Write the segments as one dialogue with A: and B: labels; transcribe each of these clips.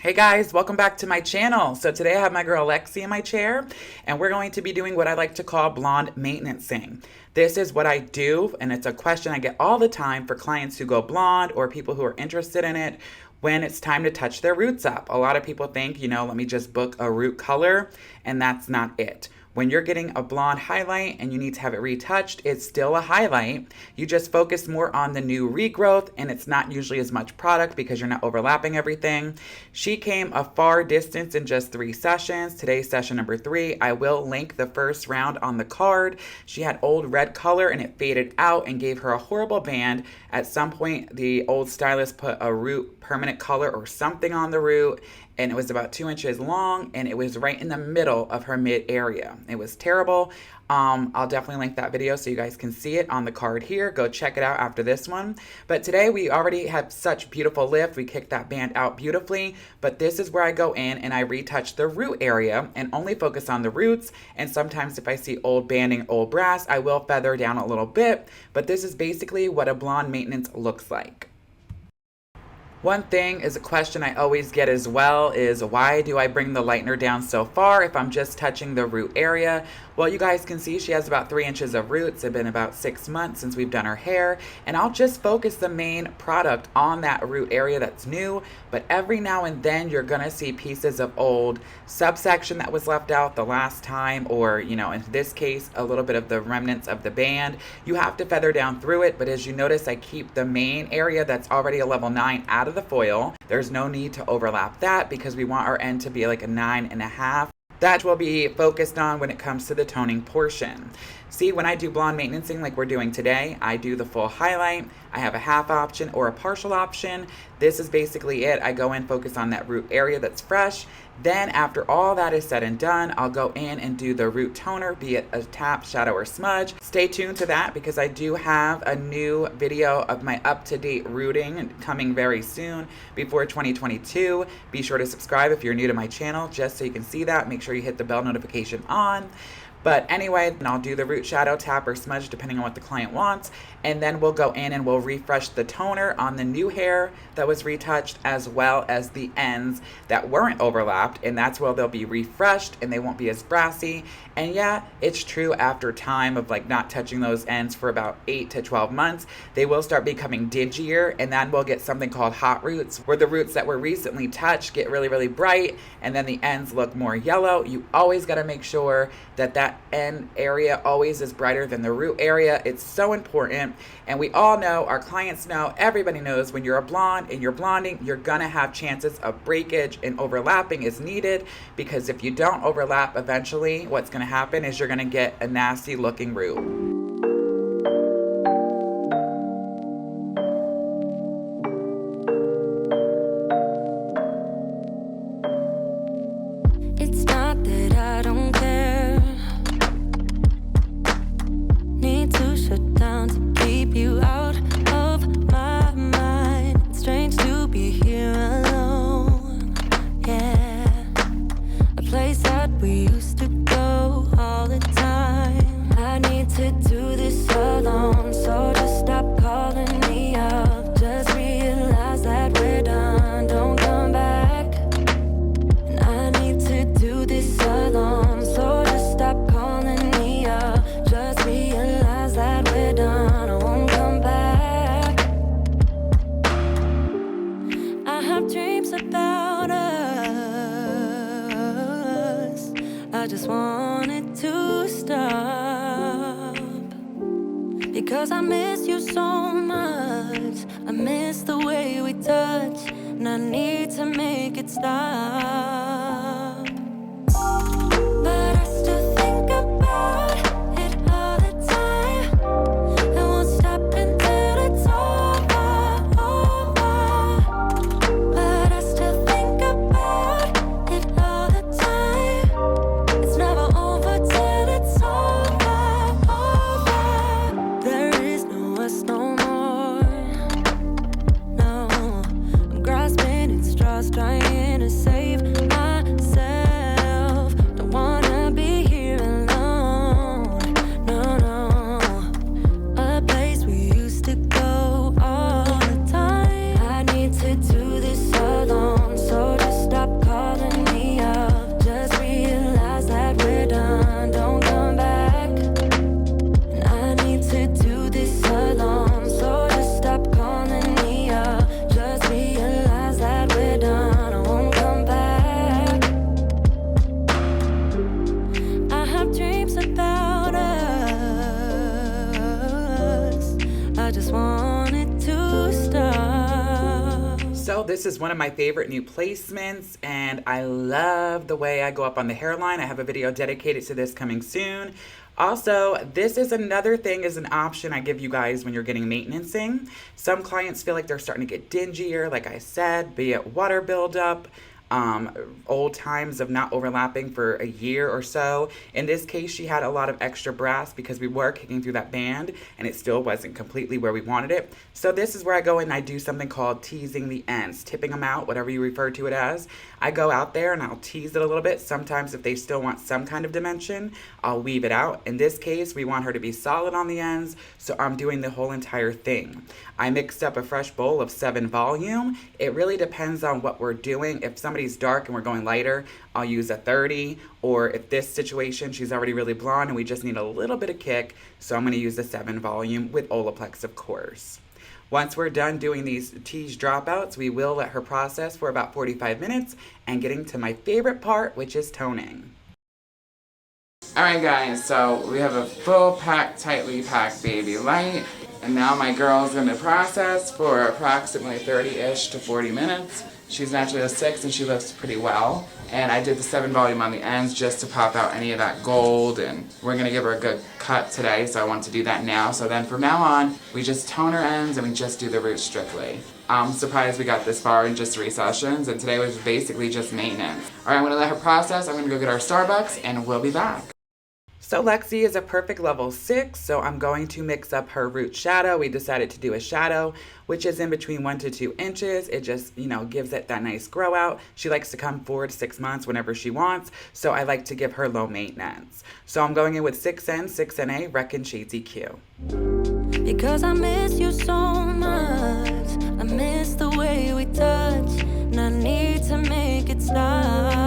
A: Hey guys, welcome back to my channel. So today I have my girl Lexi in my chair and we're going to be doing what I like to call blonde maintenancing. This is what I do, and it's a question I get all the time for clients who go blonde or people who are interested in it when it's time to touch their roots up. A lot of people think, let me just book a root color, and that's not it. When you're getting a blonde highlight and you need to have it retouched, it's still a highlight. You just focus more on the new regrowth, and it's not usually as much product because you're not overlapping everything. She came a far distance in just 3 sessions. Today's session number 3. I will link the first round on the card. She had old red color and it faded out and gave her a horrible band. At some point, the old stylist put a root permanent color or something on the root, and it was about 2 inches long, and it was right in the middle of her mid area. It was terrible. I'll definitely link that video so you guys can see it on the card here. Go check it out after this one. But today we already have such beautiful lift. We kicked that band out beautifully, but this is where I go in and I retouch the root area and only focus on the roots. And sometimes if I see old banding, old brass, I will feather down a little bit, but this is basically what a blonde maintenance looks like. One thing is a question I always get as well is, why do I bring the lightener down so far if I'm just touching the root area? Well, you guys can see she has about 3 inches of roots. It's been about 6 months since we've done her hair, and I'll just focus the main product on that root area that's new, but every now and then you're gonna see pieces of old subsection that was left out the last time, or in this case, a little bit of the remnants of the band. You have to feather down through it, but as you notice, I keep the main area that's already a level 9 out of the foil. There's no need to overlap that because we want our end to be like a 9.5. That will be focused on when it comes to the toning portion. See, when I do blonde maintenancing like we're doing today, I do the full highlight. I have a half option or a partial option. This is basically it. I go in, focus on that root area that's fresh. Then after all that is said and done, I'll go in and do the root toner, be it a tap, shadow, or smudge. Stay tuned to that because I do have a new video of my up-to-date rooting coming very soon before 2022. Be sure to subscribe if you're new to my channel just so you can see that. Make sure you hit the bell notification on. But anyway, then I'll do the root shadow, tap, or smudge depending on what the client wants. And then we'll go in and we'll refresh the toner on the new hair that was retouched, as well as the ends that weren't overlapped. And that's where they'll be refreshed and they won't be as brassy. And yeah, it's true, after time of not touching those ends for about 8 to 12 months, they will start becoming dingier, and then we'll get something called hot roots, where the roots that were recently touched get really, really bright, and then the ends look more yellow. You always got to make sure that that end area always is brighter than the root area. It's so important. And we all know, our clients know, everybody knows, when you're a blonde and you're blonding, you're gonna have chances of breakage, and overlapping is needed, because if you don't overlap, eventually what's gonna happen is you're gonna get a nasty looking root.
B: It's not that I don't care. Need to shut down to keep you out of my mind. It's strange to be here alone. Yeah, a place that we used to go all the time. I need to do this alone, so just stop calling me up. Just realize that we're done. Don't come back. And I need to do this alone, so just stop calling me up. Just realize that we're done. I won't come back. I have dreams about us. I just want it to stop, because I miss you so much. I miss the way we touch, and I need to make it stop. But I still think about it all the time. I won't stop until it's over, over. But I still think about it all the time. It's never over till it's over, over. There is no us no more. No, I'm grasping at straws, trying to save
A: This is one of my favorite new placements, and I love the way I go up on the hairline. I have a video dedicated to this coming soon. Also, this is another thing, is an option I give you guys when you're getting maintenancing. Some clients feel like they're starting to get dingier, like I said, be it water buildup, old times of not overlapping for a year or so. In this case, she had a lot of extra brass because we were kicking through that band and it still wasn't completely where we wanted it. So this is where I go in and I do something called teasing the ends, tipping them out, whatever you refer to it as. I go out there and I'll tease it a little bit. Sometimes if they still want some kind of dimension, I'll weave it out. In this case, we want her to be solid on the ends, so I'm doing the whole entire thing. I mixed up a fresh bowl of 7 volume. It really depends on what we're doing. If somebody's dark and we're going lighter, I'll use a 30. Or if this situation, she's already really blonde and we just need a little bit of kick, so I'm gonna use the 7 volume with Olaplex, of course. Once we're done doing these teased dropouts, we will let her process for about 45 minutes and getting to my favorite part, which is toning. Alright guys, so we have a full packed, tightly packed Babylight, and now my girl's gonna process for approximately 30-ish to 40 minutes. She's naturally a 6 and she lifts pretty well. And I did the 7 volume on the ends just to pop out any of that gold, and we're gonna give her a good cut today, so I want to do that now. So then from now on, we just tone her ends and we just do the roots strictly. I'm surprised we got this far in just 3 sessions, and today was basically just maintenance. All right, I'm gonna let her process. I'm gonna go get our Starbucks and we'll be back. So Lexi is a perfect level 6, so I'm going to mix up her root shadow. We decided to do a shadow, which is in between 1 to 2 inches. It just, gives it that nice grow out. She likes to come 4 to 6 months whenever she wants, so I like to give her low maintenance. So I'm going in with 6N, 6NA, Redken Shades EQ.
B: Because I miss you so much, I miss the way we touch, and I need to make it stop.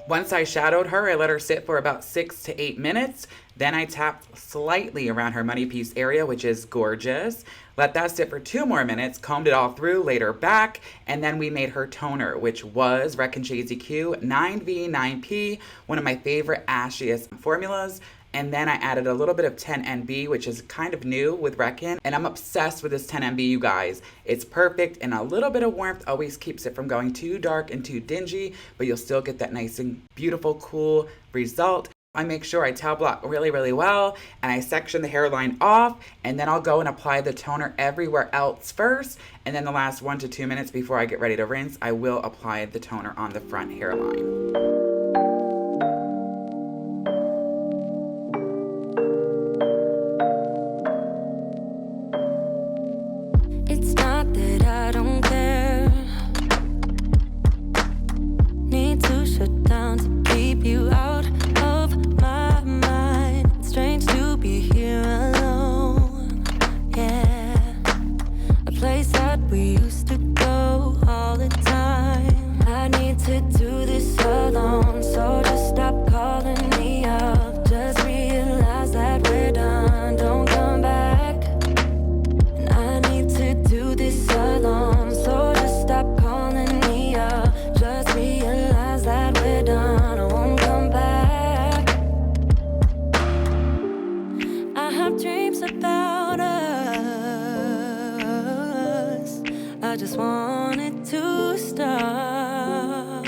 A: Once I shadowed her, I let her sit for about 6 to 8 minutes. Then I tapped slightly around her money piece area, which is gorgeous. Let that sit for 2 more minutes, combed it all through, laid her back, and then we made her toner, which was Redken Shades EQ 9V 9P, one of my favorite ashiest formulas. And then I added a little bit of 10NB, which is kind of new with Redken. And I'm obsessed with this 10NB, you guys. It's perfect, and a little bit of warmth always keeps it from going too dark and too dingy, but you'll still get that nice and beautiful, cool result. I make sure I towel block really, really well, and I section the hairline off, and then I'll go and apply the toner everywhere else first, and then the last 1 to 2 minutes before I get ready to rinse, I will apply the toner on the front hairline.
B: I just want it to stop,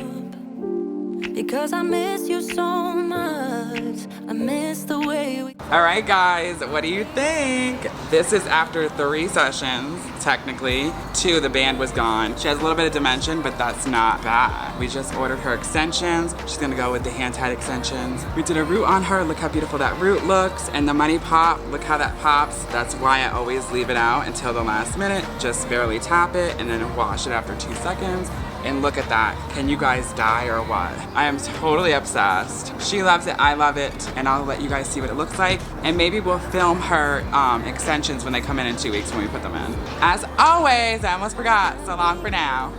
B: because I miss you so much. I miss the way we...
A: All right, guys, what do you think? This is after 3 sessions. technically. 2, the band was gone. She has a little bit of dimension, but that's not bad. We just ordered her extensions. She's gonna go with the hand-tied extensions. We did a root on her. Look how beautiful that root looks. And the money pop, look how that pops. That's why I always leave it out until the last minute. Just barely tap it and then wash it after 2 seconds. And look at that. Can you guys die or what? I am totally obsessed. She loves it, I love it, and I'll let you guys see what it looks like. And maybe we'll film her extensions when they come in 2 weeks when we put them in. As always, I almost forgot. So long for now.